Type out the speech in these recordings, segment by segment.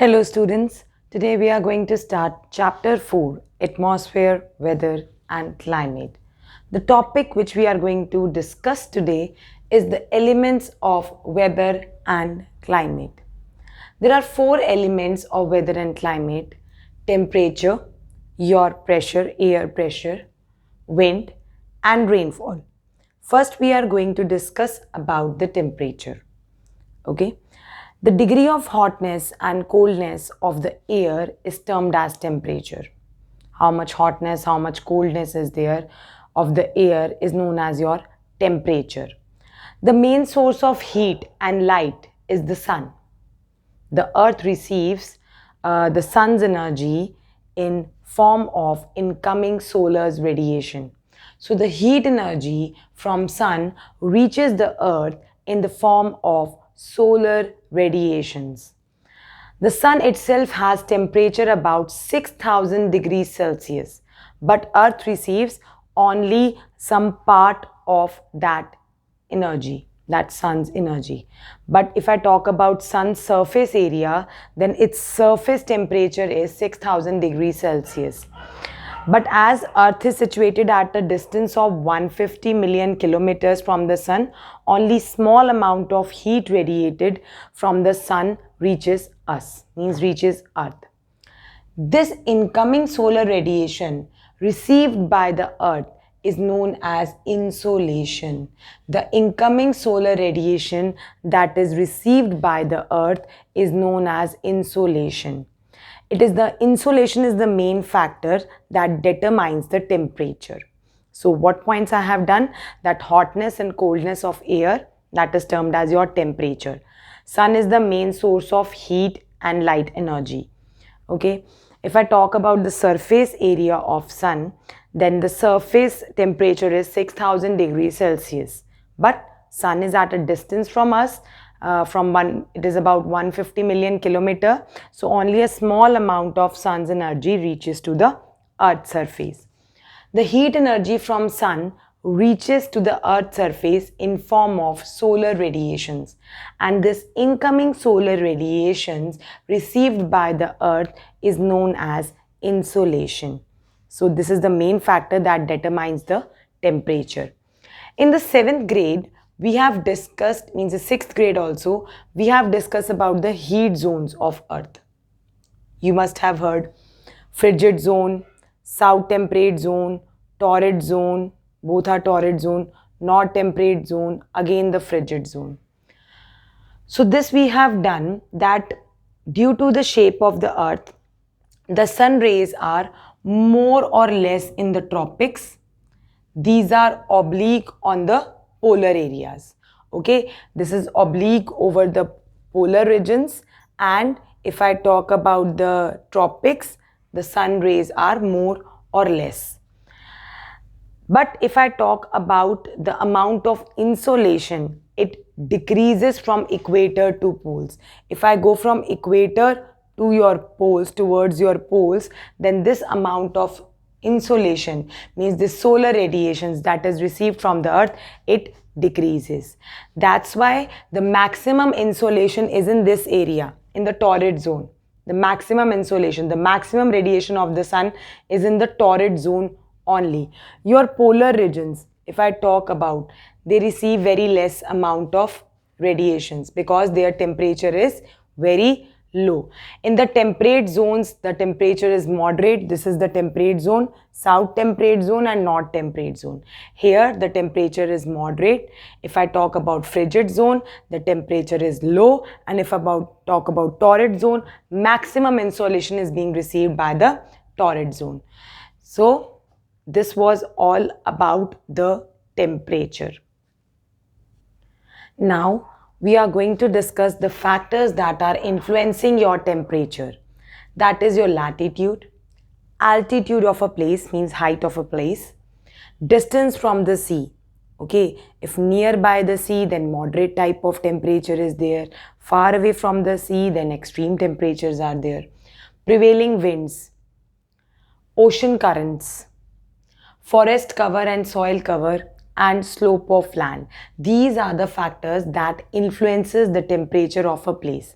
Hello students, today we are going to start chapter 4, Atmosphere, Weather and Climate. The topic which we are going to discuss today is the elements of weather and climate. There are four elements of weather and climate: temperature, your pressure, air pressure, wind and rainfall. First we are going to discuss about the temperature. Okay, the degree of hotness and coldness of the air is termed as temperature. How much hotness, how much coldness is there of the air is known as your temperature. The main source of heat and light is the sun. The earth receives the sun's energy in form of incoming solar's radiation. So the heat energy from sun reaches the earth in the form of solar radiations. The sun itself has temperature about 6000 degrees Celsius, but earth receives only some part of that energy, that sun's energy. But if I talk about sun's surface area, then its surface temperature is 6000 degrees Celsius. But as earth is situated at a distance of 150 million kilometers from the sun, only small amount of heat radiated from the sun reaches us, means reaches earth. This incoming solar radiation received by the earth is known as insolation. The incoming solar radiation that is received by the earth is known as insolation. It is the insolation is the main factor that determines the temperature. So what points I have done? That hotness and coldness of air, that is termed as your temperature. Sun is the main source of heat and light energy. Okay, if I talk about the surface area of sun, then the surface temperature is 6000 degrees Celsius. But sun is at a distance from us, it is about 150 million kilometer. So only a small amount of sun's energy reaches to the earth's surface. The heat energy from sun reaches to the earth's surface in form of solar radiations, and this incoming solar radiations received by the earth is known as insolation. So this is the main factor that determines the temperature. In the 7th grade, we have discussed, means the 6th grade also, we have discussed about the heat zones of earth. You must have heard frigid zone, south temperate zone, torrid zone, both are torrid zone, north temperate zone, again the frigid zone. So this we have done that due to the shape of the earth, the sun rays are more or less in the tropics. These are oblique on the polar areas. Okay, this is oblique over the polar regions, and if I talk about the tropics, the sun rays are more or less. But if I talk about the amount of insolation, it decreases from equator to poles. If I go from equator to your poles, towards your poles, then this amount of insolation, means the solar radiations that is received from the earth, it decreases. That's why the maximum insolation is in this area, in the torrid zone. The maximum insolation, the maximum radiation of the sun is in the torrid zone only. Your polar regions, if I talk about, they receive very less amount of radiations because their temperature is very low. In the temperate zones, the temperature is moderate. This is the temperate zone, south temperate zone and north temperate zone. Here the temperature is moderate. If I talk about frigid zone, the temperature is low, and if I talk about torrid zone, maximum insolation is being received by the torrid zone. So this was all about the temperature. Now we are going to discuss the factors that are influencing your temperature. That is your latitude, altitude of a place, means height of a place, distance from the sea. Okay, if nearby the sea, then moderate type of temperature is there. Far away from the sea, then extreme temperatures are there. Prevailing winds, ocean currents, forest cover and soil cover, and slope of land. These are the factors that influences the temperature of a place.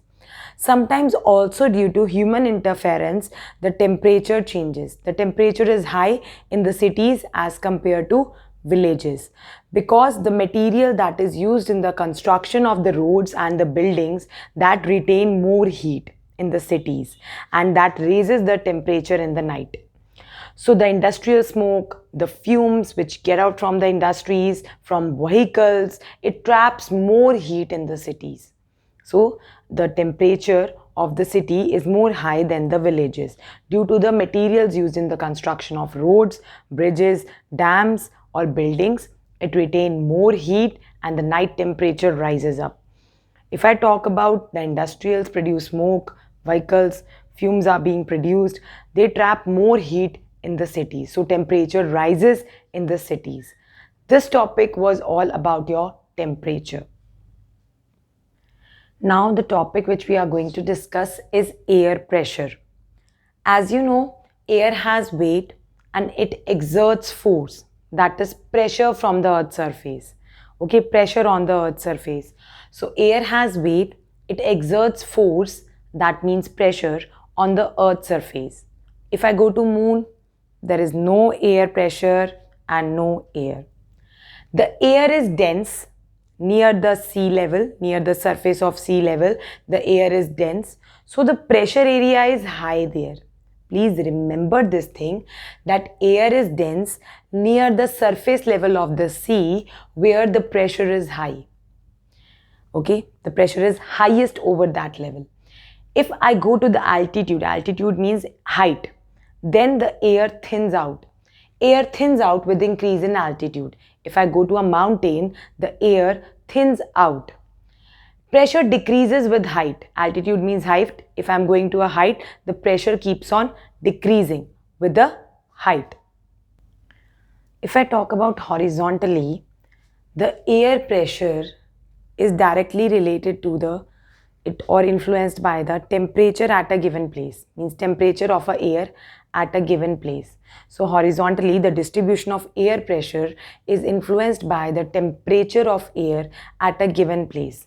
Sometimes also due to human interference, the temperature changes. The temperature is high in the cities as compared to villages because the material that is used in the construction of the roads and the buildings that retain more heat in the cities, and that raises the temperature in the night. So the industrial smoke, the fumes which get out from the industries, from vehicles, it traps more heat in the cities. So the temperature of the city is more high than the villages due to the materials used in the construction of roads, bridges, dams or buildings. It retains more heat and the night temperature rises up. If I talk about the industrials produce smoke, vehicles, fumes are being produced, they trap more heat in the cities. So temperature rises in the cities. This topic was all about your temperature. Now the topic which we are going to discuss is air pressure. As you know, air has weight and it exerts force, that is pressure from the earth's surface. Okay, pressure on the earth's surface. So air has weight, it exerts force, that means pressure on the earth's surface. If I go to moon, there is no air pressure and no air. The air is dense near the sea level, near the surface of sea level, the air is dense. So the pressure area is high there. Please remember this thing, that air is dense near the surface level of the sea where the pressure is high. Okay, the pressure is highest over that level. If I go to the altitude, altitude means height, then the air thins out. Air thins out with increase in altitude. If I go to a mountain, the air thins out. Pressure decreases with height. Altitude means height. If I am going to a height, the pressure keeps on decreasing with the height. If I talk about horizontally, the air pressure is directly related to or influenced by the temperature at a given place, means temperature of a air at a given place. So horizontally, the distribution of air pressure is influenced by the temperature of air at a given place.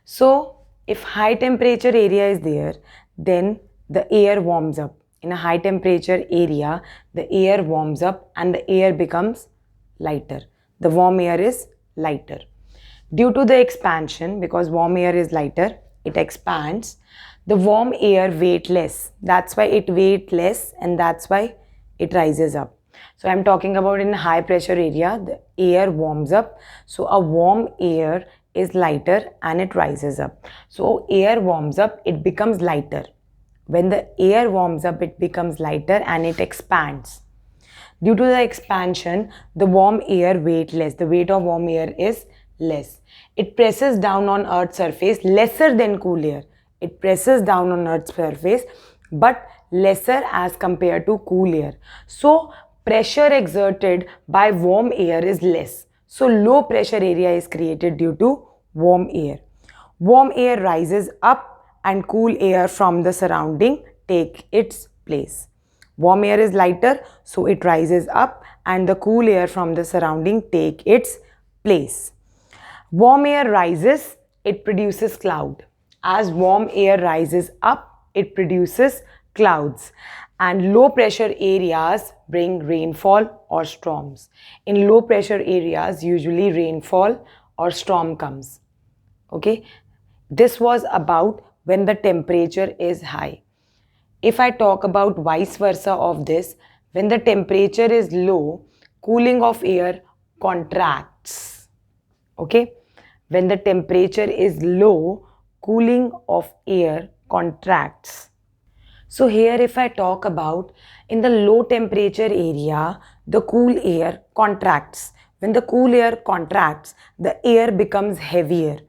So if high temperature area is there, then the air warms up. In a high temperature area, the air warms up and the air becomes lighter. The warm air is lighter. Due to the expansion, because warm air is lighter, it expands. The warm air weighs less. That's why it weighs less and that's why it rises up. So I'm talking about in high pressure area, the air warms up. So a warm air is lighter and it rises up. So air warms up, it becomes lighter. When the air warms up, it becomes lighter and it expands. Due to the expansion, the warm air weighs less. The weight of warm air is less. It presses down on Earth's surface lesser than cool air. It presses down on Earth's surface but lesser as compared to cool air. So pressure exerted by warm air is less. So low pressure area is created due to warm air. Warm air rises up and cool air from the surrounding take its place. Warm air is lighter, so it rises up and the cool air from the surrounding take its place. Warm air rises, it produces cloud. As warm air rises up, it produces clouds. And low pressure areas bring rainfall or storms. In low pressure areas, usually rainfall or storm comes. Okay, this was about when the temperature is high. If I talk about vice versa of this, when the temperature is low, cooling of air contracts. Okay, when the temperature is low, cooling of air contracts. So here if I talk about in the low temperature area, the cool air contracts. When the cool air contracts, the air becomes heavier.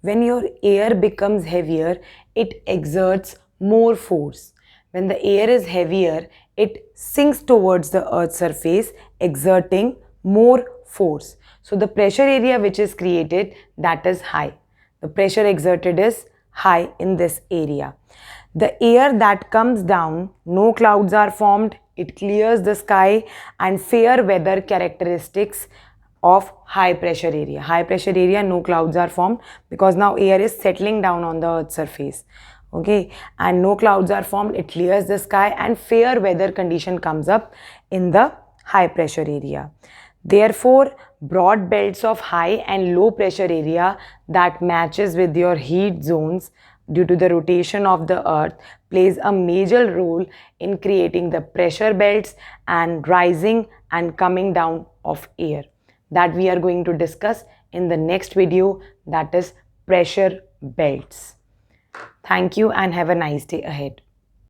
When your air becomes heavier, it exerts more force. When the air is heavier, it sinks towards the Earth's surface, exerting more force. So the pressure area which is created, that is high. The pressure exerted is high in this area. The air that comes down, no clouds are formed, it clears the sky and fair weather characteristics of high pressure area. High pressure area, no clouds are formed because now air is settling down on the Earth's surface. Okay, and no clouds are formed, it clears the sky, and fair weather condition comes up in the high pressure area. Therefore, broad belts of high and low pressure area that matches with your heat zones due to the rotation of the earth plays a major role in creating the pressure belts and rising and coming down of air that we are going to discuss in the next video, that is pressure belts. Thank you and have a nice day ahead.